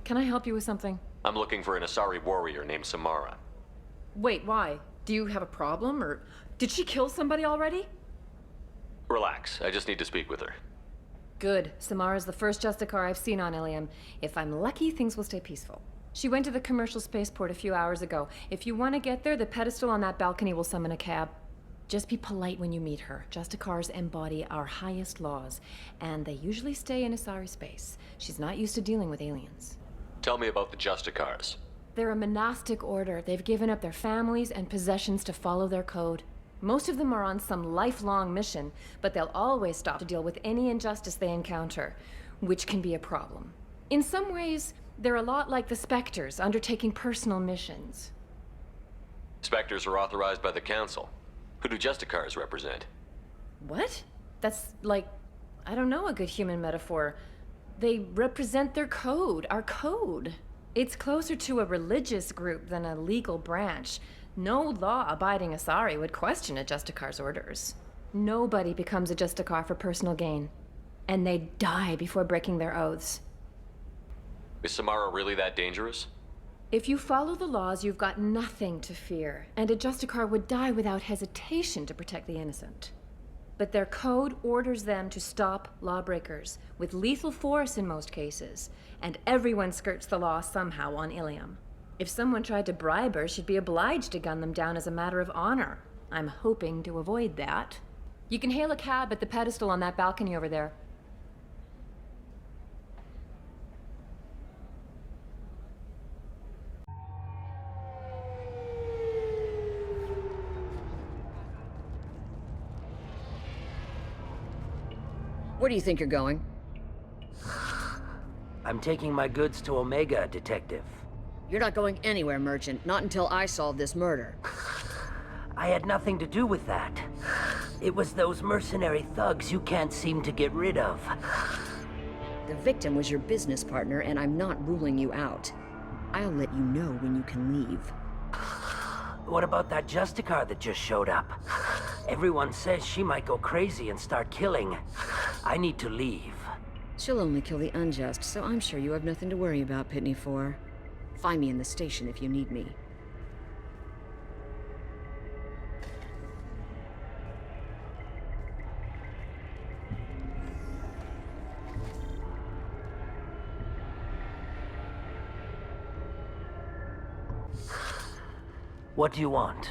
Can I help you with something? I'm looking for an Asari warrior named Samara. Wait, why? Do you have a problem, or did she kill somebody already? Relax, I just need to speak with her. Good. Samara's the first Justicar I've seen on Ilium. If I'm lucky, things will stay peaceful. She went to the commercial spaceport a few hours ago. If you want to get there, the pedestal on that balcony will summon a cab. Just be polite when you meet her. Justicars embody our highest laws, and they usually stay in Asari space. She's not used to dealing with aliens. Tell me about the Justicars. They're a monastic order. They've given up their families and possessions to follow their code. Most of them are on some lifelong mission, but they'll always stop to deal with any injustice they encounter, which can be a problem. In some ways, they're a lot like the Spectres, undertaking personal missions. Spectres are authorized by the Council. Who do Justicars represent? What? That's like, I don't know, a good human metaphor. They represent their code, our code. It's closer to a religious group than a legal branch. No law-abiding Asari would question a Justicar's orders. Nobody becomes a Justicar for personal gain. And they die before breaking their oaths. Is Samara really that dangerous? If you follow the laws, you've got nothing to fear, and a Justicar would die without hesitation to protect the innocent. But their code orders them to stop lawbreakers, with lethal force in most cases, and everyone skirts the law somehow on Ilium. If someone tried to bribe her, she'd be obliged to gun them down as a matter of honor. I'm hoping to avoid that. You can hail a cab at the pedestal on that balcony over there. Where do you think you're going? I'm taking my goods to Omega, Detective. You're not going anywhere, Merchant. Not until I solve this murder. I had nothing to do with that. It was those mercenary thugs you can't seem to get rid of. The victim was your business partner, and I'm not ruling you out. I'll let you know when you can leave. What about that Justicar that just showed up? Everyone says she might go crazy and start killing. I need to leave. She'll only kill the unjust, so I'm sure you have nothing to worry about, Pitney 4. Find me in the station if you need me. What do you want?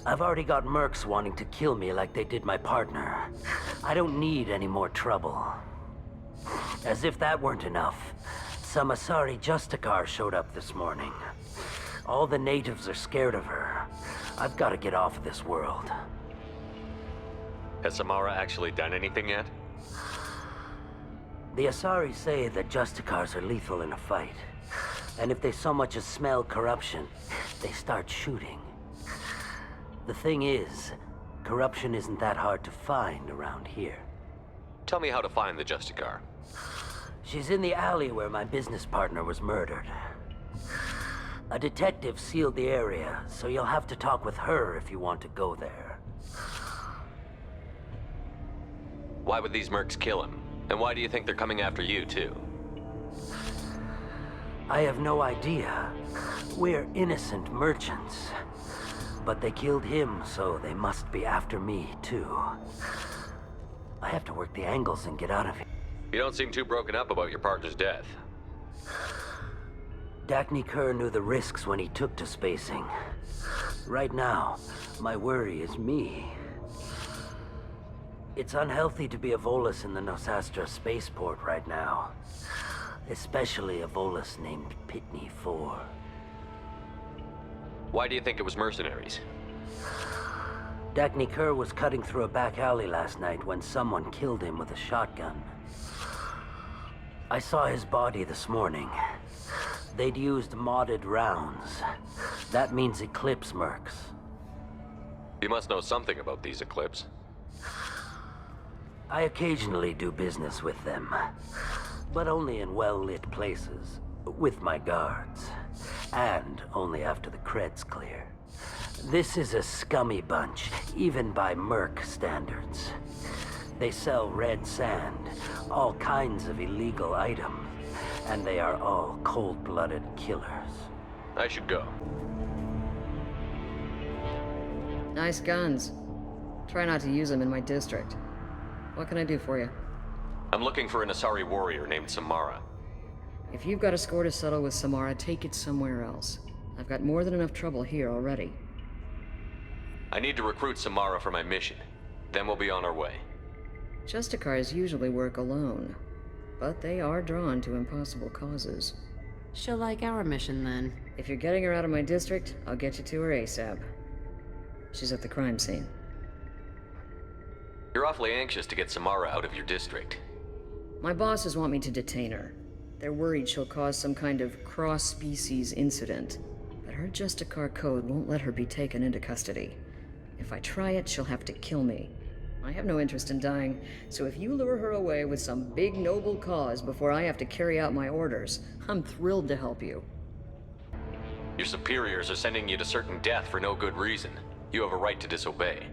I've already got mercs wanting to kill me like they did my partner. I don't need any more trouble. As if that weren't enough, some Asari Justicar showed up this morning. All the natives are scared of her. I've got to get off of this world. Has Samara actually done anything yet? The Asari say that Justicars are lethal in a fight. And if they so much as smell corruption, they start shooting. The thing is, corruption isn't that hard to find around here. Tell me how to find the Justicar. She's in the alley where my business partner was murdered. A detective sealed the area, so you'll have to talk with her if you want to go there. Why would these mercs kill him? And why do you think they're coming after you, too? I have no idea. We're innocent merchants. But they killed him, so they must be after me, too. I have to work the angles and get out of here. You don't seem too broken up about your partner's death. Dagny Kerr knew the risks when he took to spacing. Right now, my worry is me. It's unhealthy to be a Volus in the Nosastra spaceport right now. Especially a Volus named Pitney 4. Why do you think it was mercenaries? Dagny Kerr was cutting through a back alley last night when someone killed him with a shotgun. I saw his body this morning. They'd used modded rounds. That means Eclipse mercs. You must know something about these Eclipse. I occasionally do business with them. But only in well-lit places, with my guards. And only after the creds clear. This is a scummy bunch, even by merc standards. They sell red sand, all kinds of illegal items, And they are all cold-blooded killers. I should go. Nice guns. Try not to use them in my district. What can I do for you? I'm looking for an Asari warrior named Samara. If you've got a score to settle with Samara, take it somewhere else. I've got more than enough trouble here already. I need to recruit Samara for my mission. Then we'll be on our way. Justicars usually work alone, but they are drawn to impossible causes. She'll like our mission, then. If you're getting her out of my district, I'll get you to her ASAP. She's at the crime scene. You're awfully anxious to get Samara out of your district. My bosses want me to detain her. They're worried she'll cause some kind of cross-species incident, but her Justicar code won't let her be taken into custody. If I try it, she'll have to kill me. I have no interest in dying, so if you lure her away with some big noble cause before I have to carry out my orders, I'm thrilled to help you. Your superiors are sending you to certain death for no good reason. You have a right to disobey.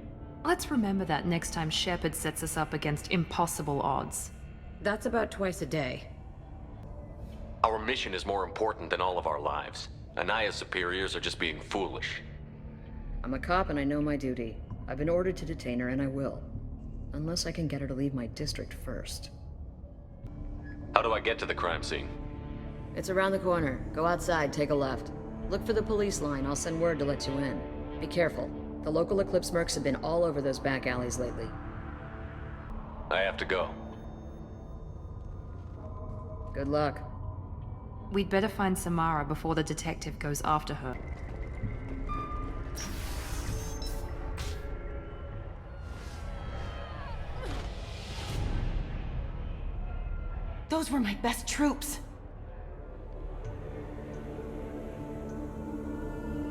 Let's remember that next time Shepard sets us up against impossible odds. That's about twice a day. Our mission is more important than all of our lives. Anaya's superiors are just being foolish. I'm a cop and I know my duty. I've been ordered to detain her and I will. Unless I can get her to leave my district first. How do I get to the crime scene? It's around the corner. Go outside, take a left. Look for the police line. I'll send word to let you in. Be careful. The local Eclipse mercs have been all over those back alleys lately. I have to go. Good luck. We'd better find Samara before the detective goes after her. Those were my best troops.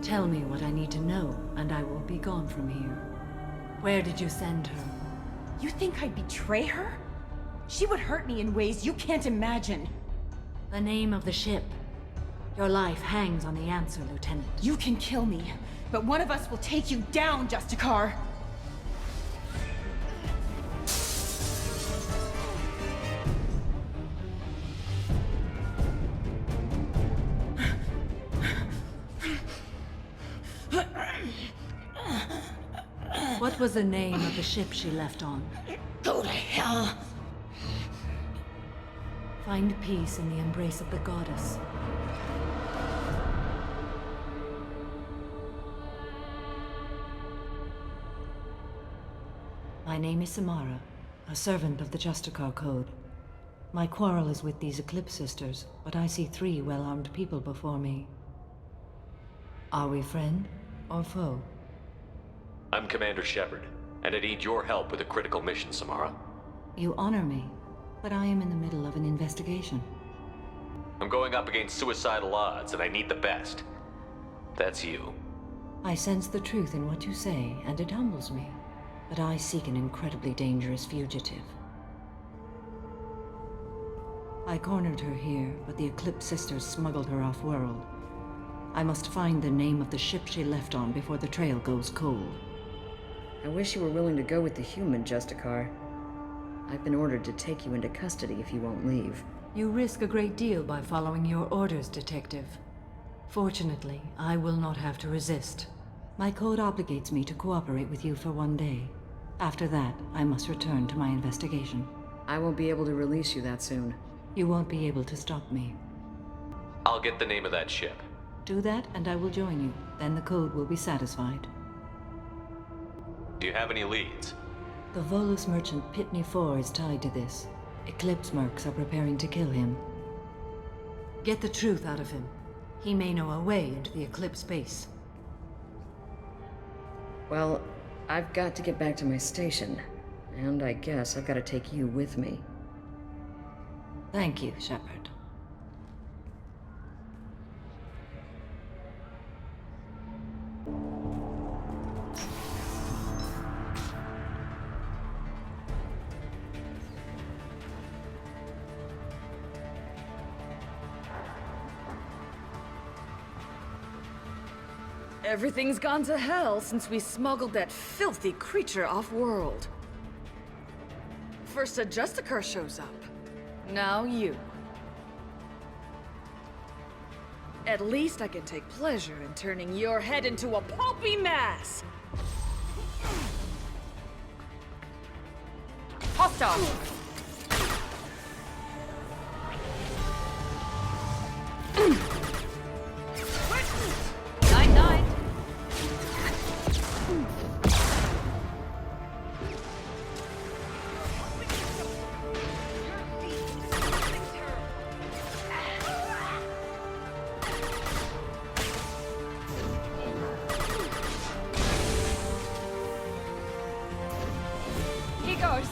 Tell me what I need to know, and I will be gone from here. Where did you send her? You think I'd betray her? She would hurt me in ways you can't imagine. The name of the ship. Your life hangs on the answer, Lieutenant. You can kill me, but one of us will take you down, Justicar. What was the name of the ship she left on? Go to hell. Find peace in the embrace of the goddess. My name is Samara, a servant of the Justicar Code. My quarrel is with these Eclipse Sisters, but I see 3 well-armed people before me. Are we friend or foe? I'm Commander Shepard, and I need your help with a critical mission, Samara. You honor me, but I am in the middle of an investigation. I'm going up against suicidal odds, and I need the best. That's you. I sense the truth in what you say, and it humbles me. But I seek an incredibly dangerous fugitive. I cornered her here, but the Eclipse Sisters smuggled her off-world. I must find the name of the ship she left on before the trail goes cold. I wish you were willing to go with the human, Justicar. I've been ordered to take you into custody if you won't leave. You risk a great deal by following your orders, Detective. Fortunately, I will not have to resist. My code obligates me to cooperate with you for 1 day. After that, I must return to my investigation. I won't be able to release you that soon. You won't be able to stop me. I'll get the name of that ship. Do that, and I will join you. Then the code will be satisfied. Do you have any leads? The Volus merchant Pitney 4 is tied to this. Eclipse mercs are preparing to kill him. Get the truth out of him. He may know a way into the Eclipse base. Well, I've got to get back to my station. And I guess I've got to take you with me. Thank you, Shepard. Everything's gone to hell since we smuggled that filthy creature off-world. First a Justicar shows up. Now you. At least I can take pleasure in turning your head into a pulpy mass! Hostile! Nine. He goes.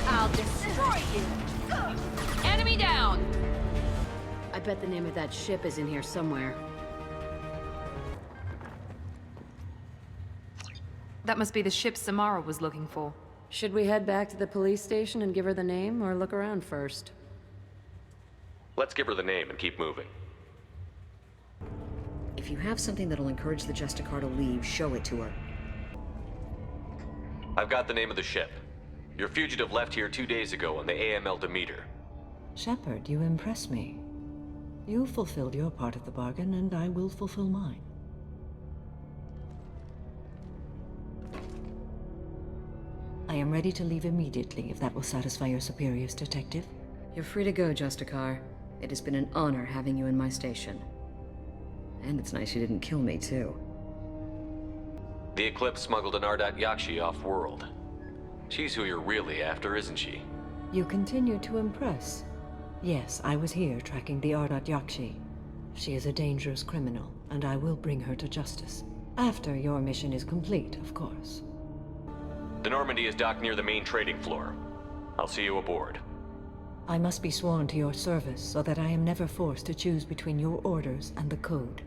I'll destroy you. Enemy down. I bet the name of that ship is in here somewhere. That must be the ship Samara was looking for. Should we head back to the police station and give her the name, or look around first? Let's give her the name and keep moving. If you have something that'll encourage the Justicar to leave, show it to her. I've got the name of the ship. Your fugitive left here 2 days ago on the AML Demeter. Shepard, you impress me. You fulfilled your part of the bargain, and I will fulfill mine. I am ready to leave immediately, if that will satisfy your superiors, Detective. You're free to go, Justicar. It has been an honor having you in my station. And it's nice you didn't kill me, too. The Eclipse smuggled an Ardat Yakshi off-world. She's who you're really after, isn't she? You continue to impress. Yes, I was here tracking the Ardat Yakshi. She is a dangerous criminal, and I will bring her to justice. After your mission is complete, of course. The Normandy is docked near the main trading floor. I'll see you aboard. I must be sworn to your service so that I am never forced to choose between your orders and the Code.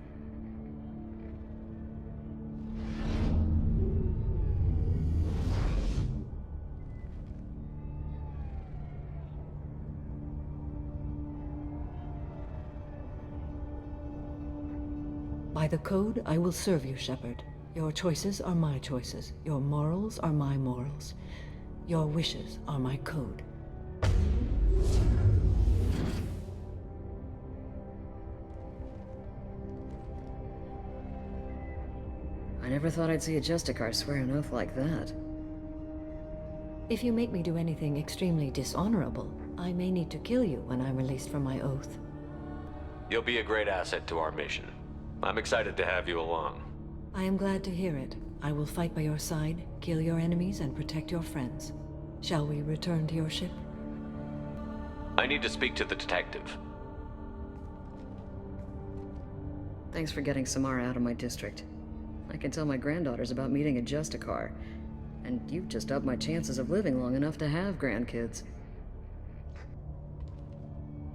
By the Code, I will serve you, Shepard. Your choices are my choices. Your morals are my morals. Your wishes are my code. I never thought I'd see a Justicar swear an oath like that. If you make me do anything extremely dishonorable, I may need to kill you when I'm released from my oath. You'll be a great asset to our mission. I'm excited to have you along. I am glad to hear it. I will fight by your side, kill your enemies, and protect your friends. Shall we return to your ship? I need to speak to the detective. Thanks for getting Samara out of my district. I can tell my granddaughters about meeting a Justicar, and you've just upped my chances of living long enough to have grandkids.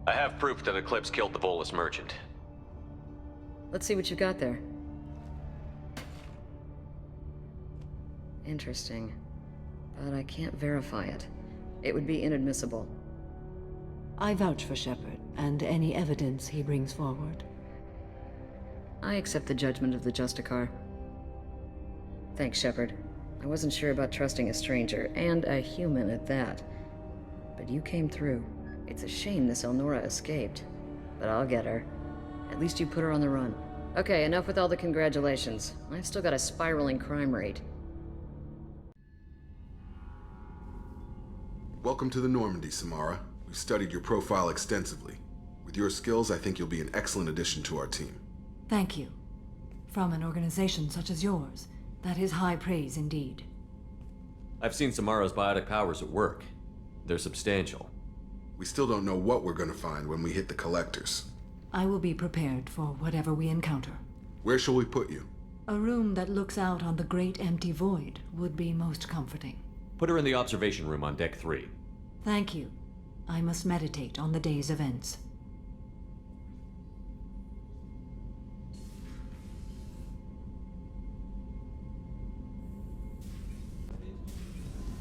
I have proof that Eclipse killed the Volus merchant. Let's see what you got there. Interesting. But I can't verify it. It would be inadmissible. I vouch for Shepard, and any evidence he brings forward. I accept the judgment of the Justicar. Thanks, Shepard. I wasn't sure about trusting a stranger, and a human at that. But you came through. It's a shame this Elnora escaped. But I'll get her. At least you put her on the run. Okay, enough with all the congratulations. I've still got a spiraling crime rate. Welcome to the Normandy, Samara. We've studied your profile extensively. With your skills, I think you'll be an excellent addition to our team. Thank you. From an organization such as yours, that is high praise indeed. I've seen Samara's biotic powers at work. They're substantial. We still don't know what we're gonna find when we hit the collectors. I will be prepared for whatever we encounter. Where shall we put you? A room that looks out on the great empty void would be most comforting. Put her in the observation room on deck 3. Thank you. I must meditate on the day's events.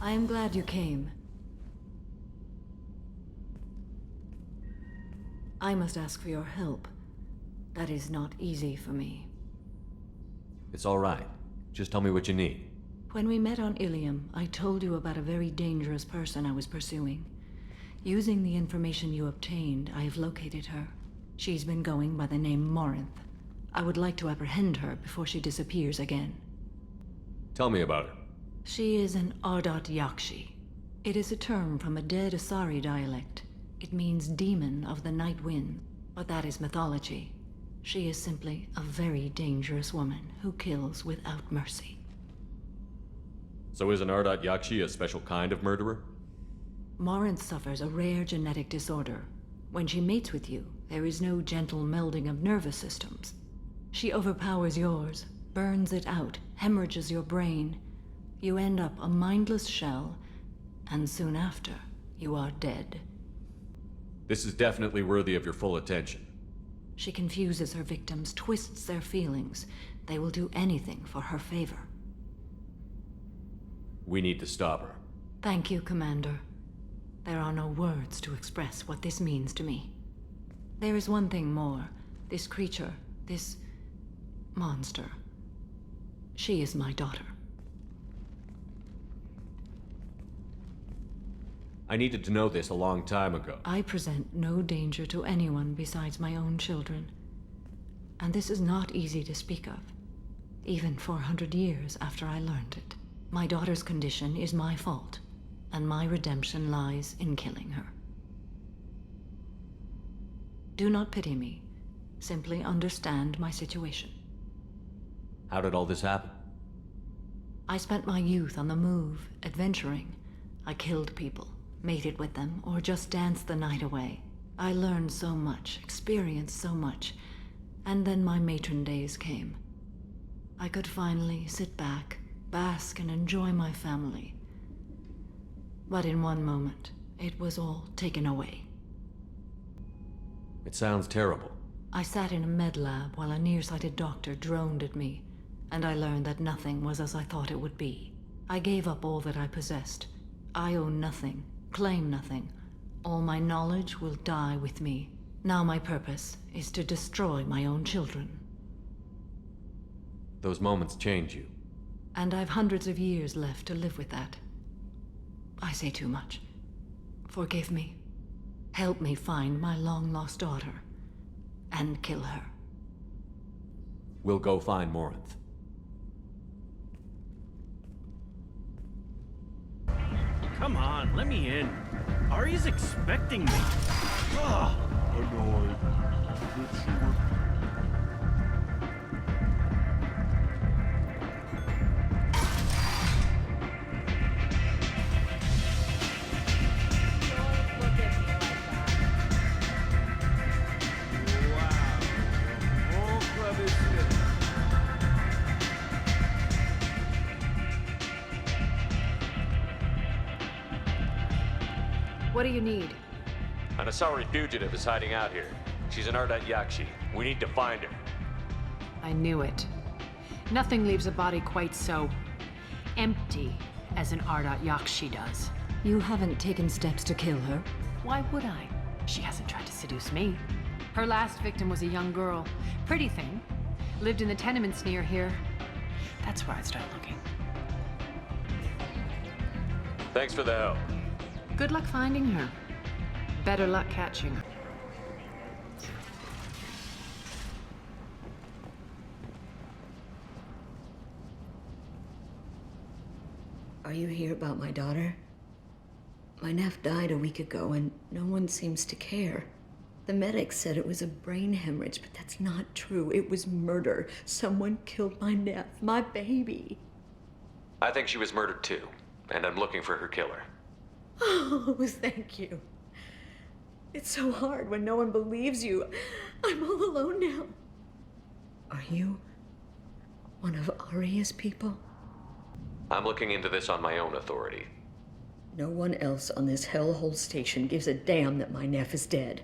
I am glad you came. I must ask for your help. That is not easy for me. It's all right. Just tell me what you need. When we met on Ilium, I told you about a very dangerous person I was pursuing. Using the information you obtained, I have located her. She's been going by the name Morinth. I would like to apprehend her before she disappears again. Tell me about her. She is an Ardat Yakshi. It is a term from a dead Asari dialect. It means demon of the night wind, but that is mythology. She is simply a very dangerous woman who kills without mercy. So is an Ardat Yakshi a special kind of murderer? Morinth suffers a rare genetic disorder. When she mates with you, there is no gentle melding of nervous systems. She overpowers yours, burns it out, hemorrhages your brain. You end up a mindless shell, and soon after, you are dead. This is definitely worthy of your full attention. She confuses her victims, twists their feelings. They will do anything for her favor. We need to stop her. Thank you, Commander. There are no words to express what this means to me. There is one thing more. This creature, this monster. She is my daughter. I needed to know this a long time ago. I present no danger to anyone besides my own children. And this is not easy to speak of, even 400 years after I learned it. My daughter's condition is my fault, and my redemption lies in killing her. Do not pity me. Simply understand my situation. How did all this happen? I spent my youth on the move, adventuring. I killed people, mated with them, or just danced the night away. I learned so much, experienced so much, and then my matron days came. I could finally sit back, bask and enjoy my family. But in one moment, it was all taken away. It sounds terrible. I sat in a med lab while a nearsighted doctor droned at me, and I learned that nothing was as I thought it would be. I gave up all that I possessed. I own nothing, claim nothing. All my knowledge will die with me. Now my purpose is to destroy my own children. Those moments change you. And I've hundreds of years left to live with that. I say too much. Forgive me. Help me find my long-lost daughter, and kill her. We'll go find Morinth. Come on, let me in. Ari's expecting me. Ugh. Annoyed. What do you need? An Asari fugitive is hiding out here. She's an Ardat Yakshi. We need to find her. I knew it. Nothing leaves a body quite so empty as an Ardat Yakshi does. You haven't taken steps to kill her? Why would I? She hasn't tried to seduce me. Her last victim was a young girl. Pretty thing. Lived in the tenements near here. That's where I'd start looking. Thanks for the help. Good luck finding her. Better luck catching her. Are you here about my daughter? My nephew died a week ago and no one seems to care. The medics said it was a brain hemorrhage, but that's not true. It was murder. Someone killed my nephew, my baby. I think she was murdered too, and I'm looking for her killer. Oh, thank you. It's so hard when no one believes you. I'm all alone now. Are you one of Aria's people? I'm looking into this on my own authority. No one else on this hellhole station gives a damn that my nephew is dead.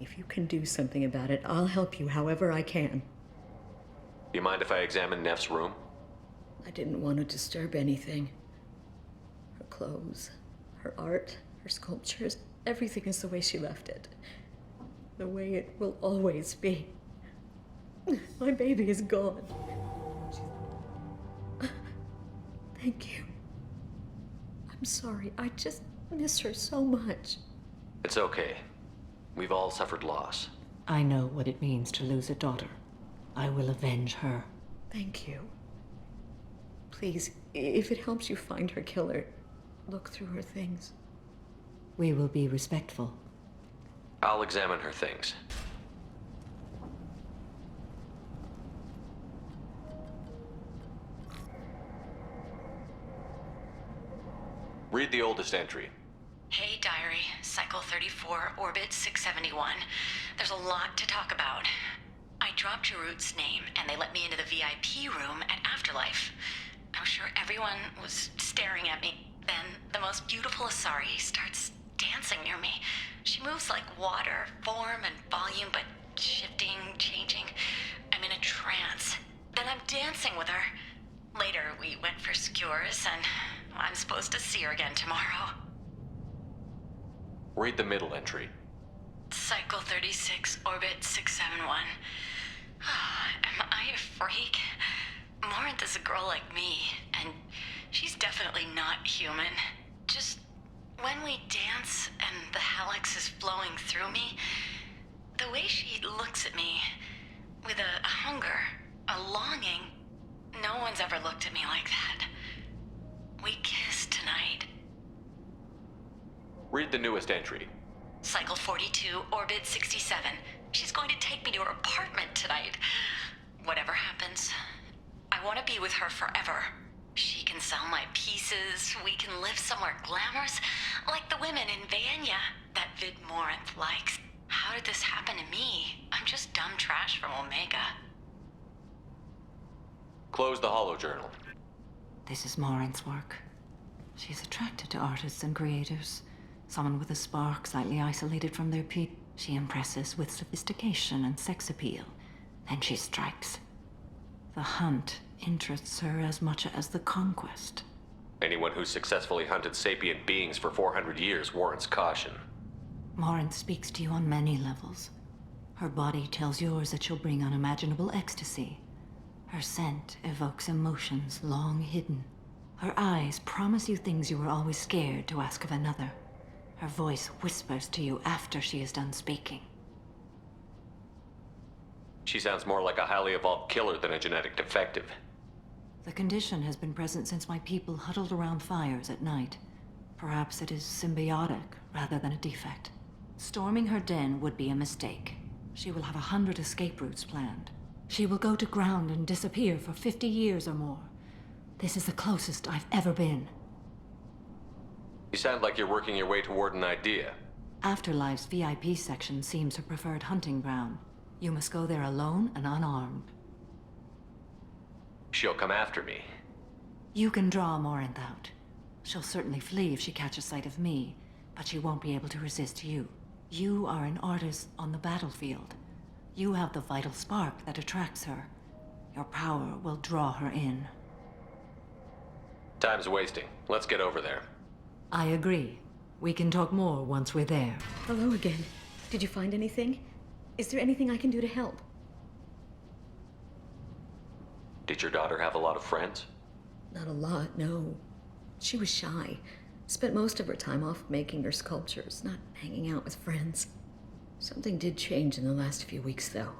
If you can do something about it, I'll help you however I can. You mind if I examine Neff's room? I didn't want to disturb anything. Her clothes, her art, her sculptures, everything is the way she left it. The way it will always be. My baby is gone. She Thank you. I'm sorry, I just miss her so much. It's okay. We've all suffered loss. I know what it means to lose a daughter. I will avenge her. Thank you. Please, if it helps you find her killer, look through her things. We will be respectful. I'll examine her things. Read the oldest entry. Hey, Diary. Cycle 34, Orbit 671. There's a lot to talk about. I dropped Jarut's name, and they let me into the VIP room at Afterlife. I'm sure everyone was staring at me. Then the most beautiful Asari starts dancing near me. She moves like water, form and volume, but shifting, changing. I'm in a trance. Then I'm dancing with her. Later, we went for skewers, and I'm supposed to see her again tomorrow. Read the middle entry. Cycle 36, Orbit 671. Am I a freak? Morinth is a girl like me, and she's definitely not human. Just when we dance and the helix is flowing through me, the way she looks at me with a hunger, a longing, no one's ever looked at me like that. We kissed tonight. Read the newest entry. Cycle 42, Orbit 67. She's going to take me to her apartment tonight. Whatever happens, I want to be with her forever. She can sell my pieces, we can live somewhere glamorous, like the women in Vanya that Vid Morinth likes. How did this happen to me? I'm just dumb trash from Omega. Close the holo journal. This is Morinth's work. She's attracted to artists and creators. Someone with a spark, slightly isolated from their peers. She impresses with sophistication and sex appeal. Then she strikes. The hunt interests her as much as the conquest. Anyone who's successfully hunted sapient beings for 400 years warrants caution. Morinth speaks to you on many levels. Her body tells yours that she'll bring unimaginable ecstasy. Her scent evokes emotions long hidden. Her eyes promise you things you were always scared to ask of another. Her voice whispers to you after she is done speaking. She sounds more like a highly evolved killer than a genetic defective. The condition has been present since my people huddled around fires at night. Perhaps it is symbiotic rather than a defect. Storming her den would be a mistake. She will have 100 escape routes planned. She will go to ground and disappear for 50 years or more. This is the closest I've ever been. You sound like you're working your way toward an idea. Afterlife's VIP section seems her preferred hunting ground. You must go there alone and unarmed. She'll come after me. You can draw Morinth out. She'll certainly flee if she catches sight of me, but she won't be able to resist you. You are an artist on the battlefield. You have the vital spark that attracts her. Your power will draw her in. Time's wasting. Let's get over there. I agree. We can talk more once we're there. Hello again. Did you find anything? Is there anything I can do to help? Did your daughter have a lot of friends? Not a lot, no. She was shy. Spent most of her time off making her sculptures, not hanging out with friends. Something did change in the last few weeks, though.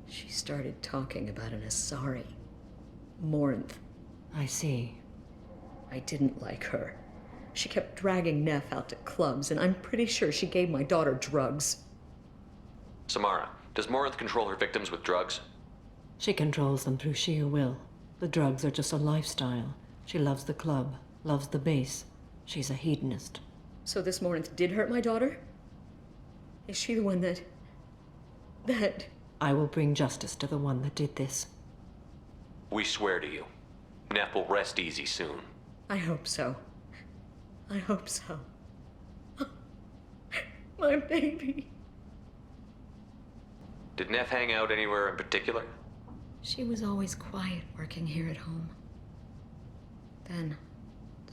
She started talking about an Asari. Morinth. I see. I didn't like her. She kept dragging Neff out to clubs, and I'm pretty sure she gave my daughter drugs. Samara, does Morinth control her victims with drugs? She controls them through sheer will. The drugs are just a lifestyle. She loves the club, loves the base. She's a hedonist. So this Morinth did hurt my daughter? Is she the one that... I will bring justice to the one that did this. We swear to you. Neff will rest easy soon. I hope so. I hope so. My baby. Did Neff hang out anywhere in particular? She was always quiet working here at home. Then,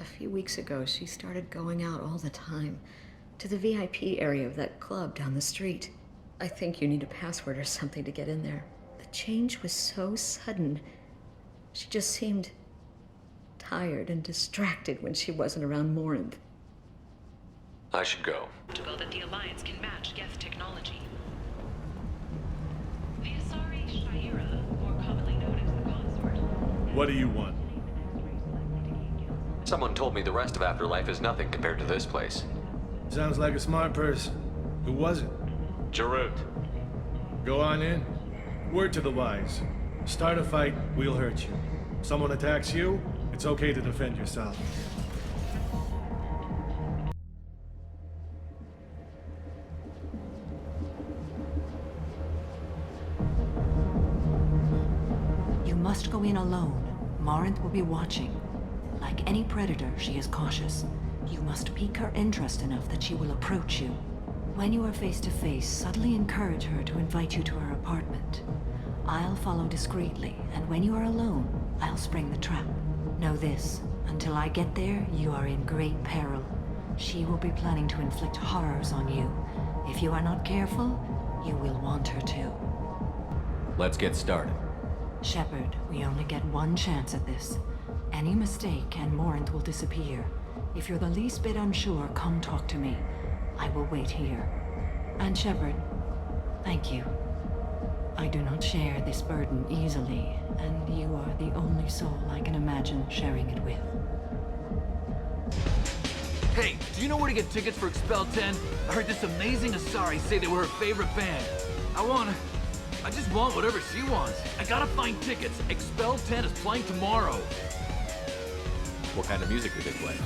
a few weeks ago, she started going out all the time to the VIP area of that club down the street. I think you need a password or something to get in there. The change was so sudden. She just seemed tired and distracted when she wasn't around Morinth. I should go. That the Alliance can match Geth technology. The Asari Shaira, more commonly known as the Consort. What do you want? Someone told me the rest of Afterlife is nothing compared to this place. Sounds like a smart person. Who was it? Jarut. Go on in. Word to the wise. Start a fight, we'll hurt you. Someone attacks you, it's okay to defend yourself. You must go in alone. Morinth will be watching. Like any predator, she is cautious. You must pique her interest enough that she will approach you. When you are face to face, subtly encourage her to invite you to her apartment. I'll follow discreetly, and when you are alone, I'll spring the trap. Know this, until I get there, you are in great peril. She will be planning to inflict horrors on you. If you are not careful, you will want her to. Let's get started. Shepard, we only get one chance at this. Any mistake and Morinth will disappear. If you're the least bit unsure, come talk to me. I will wait here. And Shepard, thank you. I do not share this burden easily, and you are the only soul I can imagine sharing it with. Hey, do you know where to get tickets for Expel 10? I heard this amazing Asari say they were her favorite band. I just want whatever she wants. I gotta find tickets. Expel 10 is playing tomorrow. What kind of music do they play?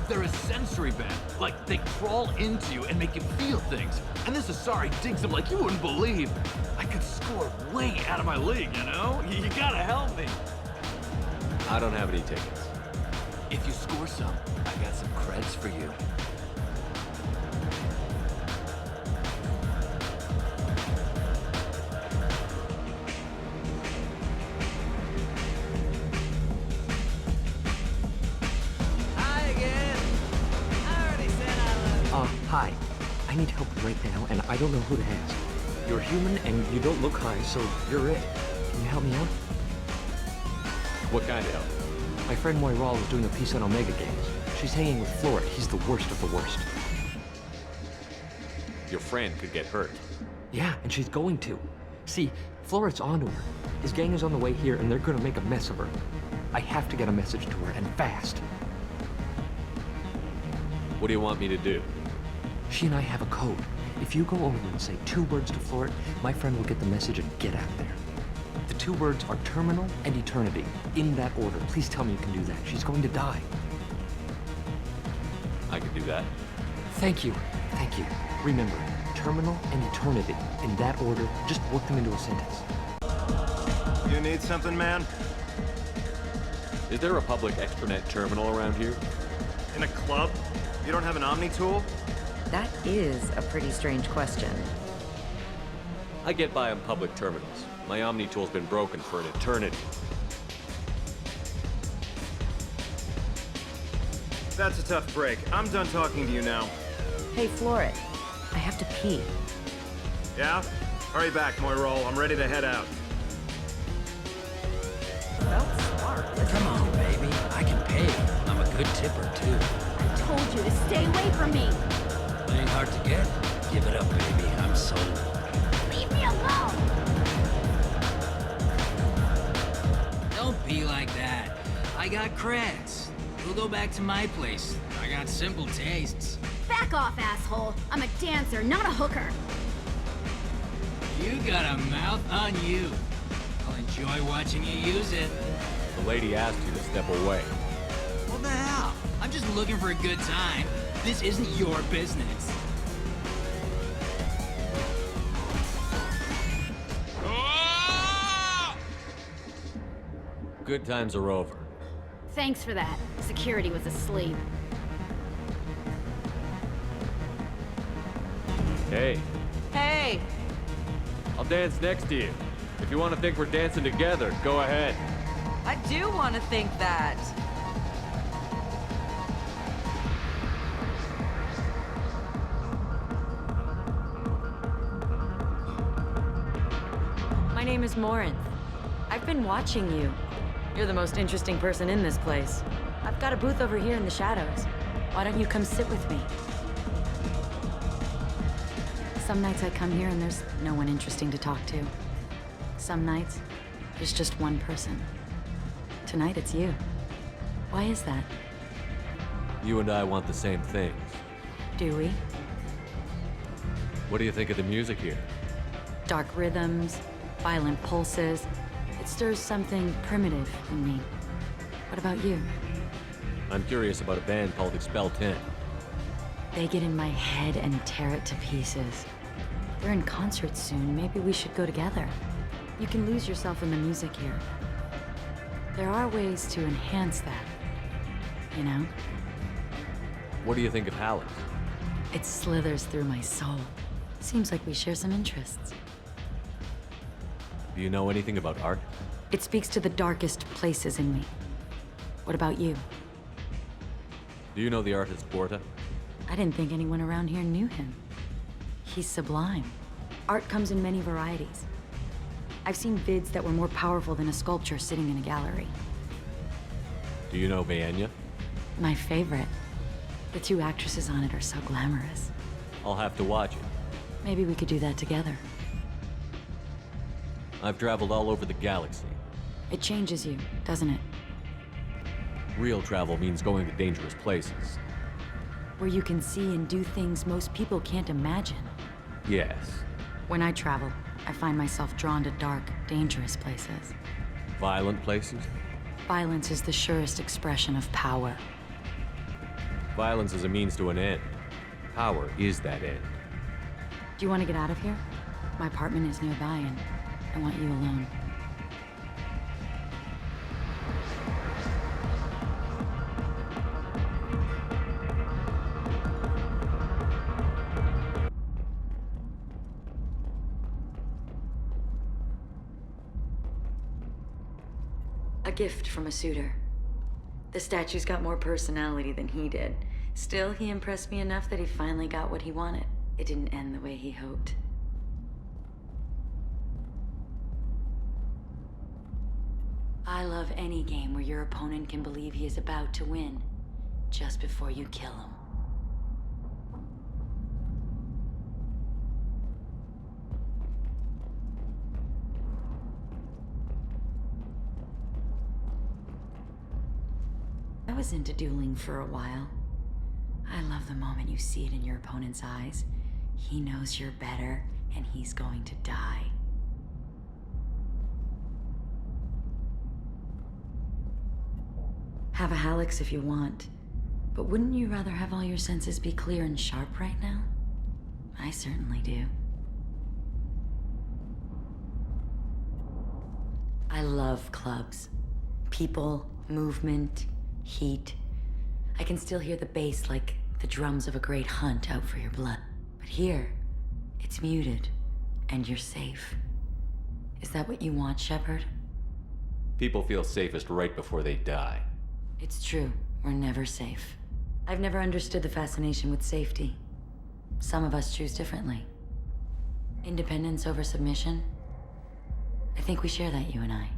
They're a sensory band. Like, they crawl into you and make you feel things. And this Asari digs them like you wouldn't believe. I could score way out of my league, you know? You gotta help me. I don't have any tickets. If you score some, I got some creds for you. Hi. I need help right now, and I don't know who to ask. You're human, and you don't look high, so you're it. Can you help me out? What kind of help? My friend Moiral is doing a piece on Omega Games. She's hanging with Floret. He's the worst of the worst. Your friend could get hurt. Yeah, and she's going to. See, Floret's onto her. His gang is on the way here, and they're gonna make a mess of her. I have to get a message to her, and fast. What do you want me to do? She and I have a code. If you go over and say 2 words to Floret, my friend will get the message and get out there. The 2 words are terminal and eternity. In that order. Please tell me you can do that. She's going to die. I can do that. Thank you. Thank you. Remember, terminal and eternity. In that order, just work them into a sentence. You need something, man? Is there a public extranet terminal around here? In a club? You don't have an Omni tool? That is a pretty strange question. I get by on public terminals. My Omni tool's been broken for an eternity. That's a tough break. I'm done talking to you now. Hey, Floret. I have to pee. Yeah? Hurry back, Moiral. I'm ready to head out. Felt smart. Come on, baby. I can pay. I'm a good tipper, too. I told you to stay away from me. Playing hard to get? Give it up, baby. I'm sold. Leave me alone! Don't be like that. I got creds. We'll go back to my place. I got simple tastes. Back off, asshole. I'm a dancer, not a hooker. You got a mouth on you. I'll enjoy watching you use it. The lady asked you to step away. What the hell? I'm just looking for a good time. This isn't your business. Good times are over. Thanks for that. Security was asleep. Hey, Hey! I'll dance next to you. If you want to think we're dancing together, go ahead. I do want to think that. My name is Morinth. I've been watching you. You're the most interesting person in this place. I've got a booth over here in the shadows. Why don't you come sit with me? Some nights I come here and there's no one interesting to talk to. Some nights, there's just one person. Tonight it's you. Why is that? You and I want the same things. Do we? What do you think of the music here? Dark rhythms, violent pulses. It stirs something primitive in me. What about you? I'm curious about a band called Expel 10. They get in my head and tear it to pieces. They're in concert soon. Maybe we should go together. You can lose yourself in the music here. There are ways to enhance that, you know? What do you think of Hallex? It slithers through my soul. Seems like we share some interests. Do you know anything about art? It speaks to the darkest places in me. What about you? Do you know the artist Porta? I didn't think anyone around here knew him. He's sublime. Art comes in many varieties. I've seen vids that were more powerful than a sculpture sitting in a gallery. Do you know Vaenya? My favorite. The two actresses on it are so glamorous. I'll have to watch it. Maybe we could do that together. I've traveled all over the galaxy. It changes you, doesn't it? Real travel means going to dangerous places. Where you can see and do things most people can't imagine. Yes. When I travel, I find myself drawn to dark, dangerous places. Violent places? Violence is the surest expression of power. Violence is a means to an end. Power is that end. Do you want to get out of here? My apartment is nearby and I want you alone. A gift from a suitor. The statue's got more personality than he did. Still, he impressed me enough that he finally got what he wanted. It didn't end the way he hoped. I love any game where your opponent can believe he is about to win, just before you kill him. I was into dueling for a while. I love the moment you see it in your opponent's eyes. He knows you're better, and he's going to die. Have a Hallex if you want, but wouldn't you rather have all your senses be clear and sharp right now? I certainly do. I love clubs. People, movement, heat. I can still hear the bass like the drums of a great hunt out for your blood. But here, it's muted, and you're safe. Is that what you want, Shepard? People feel safest right before they die. It's true. We're never safe. I've never understood the fascination with safety. Some of us choose differently. Independence over submission? I think we share that, you and I.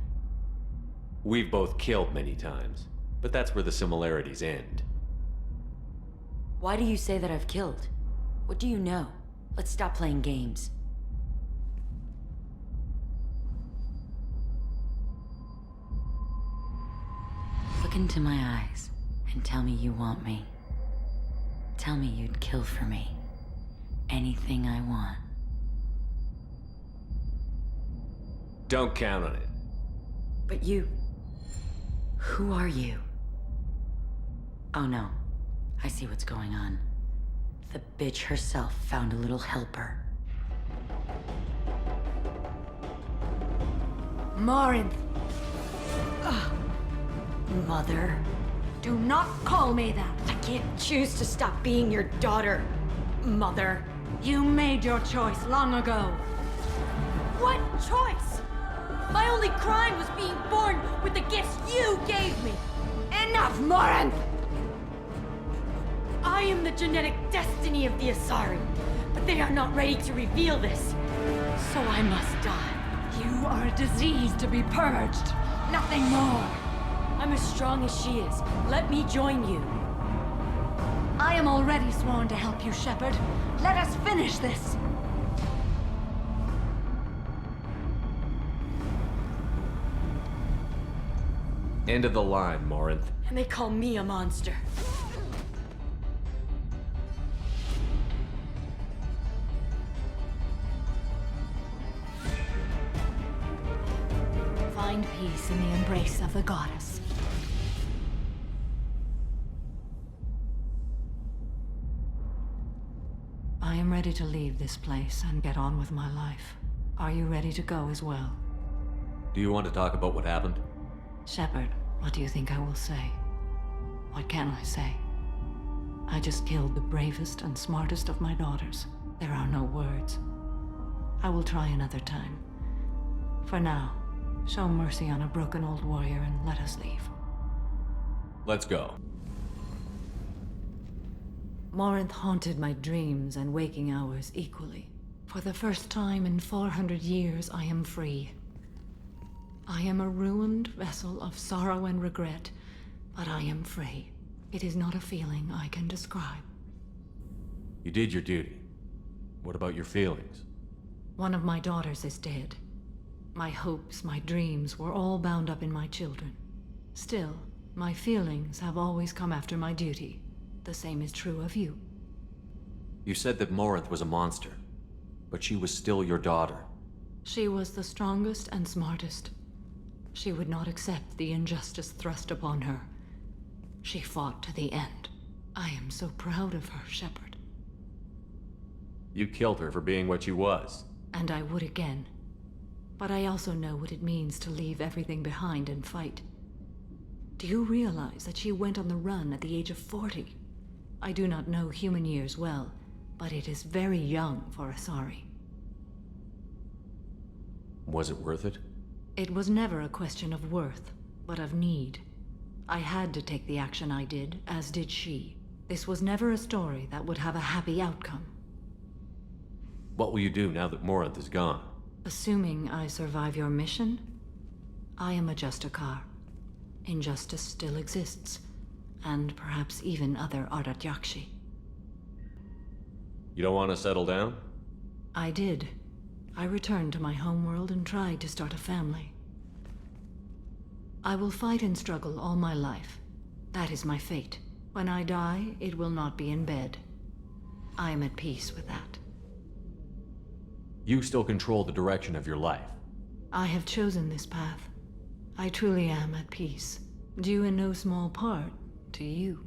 We've both killed many times, but that's where the similarities end. Why do you say that I've killed? What do you know? Let's stop playing games. Look into my eyes and tell me you want me. Tell me you'd kill for me. Anything I want. Don't count on it. But you... Who are you? Oh no. I see what's going on. The bitch herself found a little helper. Morinth! Mother. Do not call me that! I can't choose to stop being your daughter, Mother. You made your choice long ago. What choice? My only crime was being born with the gifts you gave me. Enough, Morinth! I am the genetic destiny of the Asari, but they are not ready to reveal this. So I must die. You are a disease to be purged. Nothing more. I'm as strong as she is. Let me join you. I am already sworn to help you, Shepard. Let us finish this. End of the line, Morinth. And they call me a monster. Find peace in the embrace of the goddess. I am ready to leave this place and get on with my life. Are you ready to go as well? Do you want to talk about what happened? Shepard, what do you think I will say? What can I say? I just killed the bravest and smartest of my daughters. There are no words. I will try another time. For now, show mercy on a broken old warrior and let us leave. Let's go. Morinth haunted my dreams and waking hours equally. For the first time in 400 years, I am free. I am a ruined vessel of sorrow and regret, but I am free. It is not a feeling I can describe. You did your duty. What about your feelings? One of my daughters is dead. My hopes, my dreams were all bound up in my children. Still, my feelings have always come after my duty. The same is true of you. You said that Morinth was a monster, but she was still your daughter. She was the strongest and smartest. She would not accept the injustice thrust upon her. She fought to the end. I am so proud of her, Shepard. You killed her for being what she was. And I would again. But I also know what it means to leave everything behind and fight. Do you realize that she went on the run at the age of 40? I do not know human years well, but it is very young for Asari. Was it worth it? It was never a question of worth, but of need. I had to take the action I did, as did she. This was never a story that would have a happy outcome. What will you do now that Morinth is gone? Assuming I survive your mission, I am a Justicar. Injustice still exists, and perhaps even other Ardatyakshi. You don't want to settle down? I did. I returned to my homeworld and tried to start a family. I will fight and struggle all my life. That is my fate. When I die, it will not be in bed. I am at peace with that. You still control the direction of your life. I have chosen this path. I truly am at peace, due in no small part to you.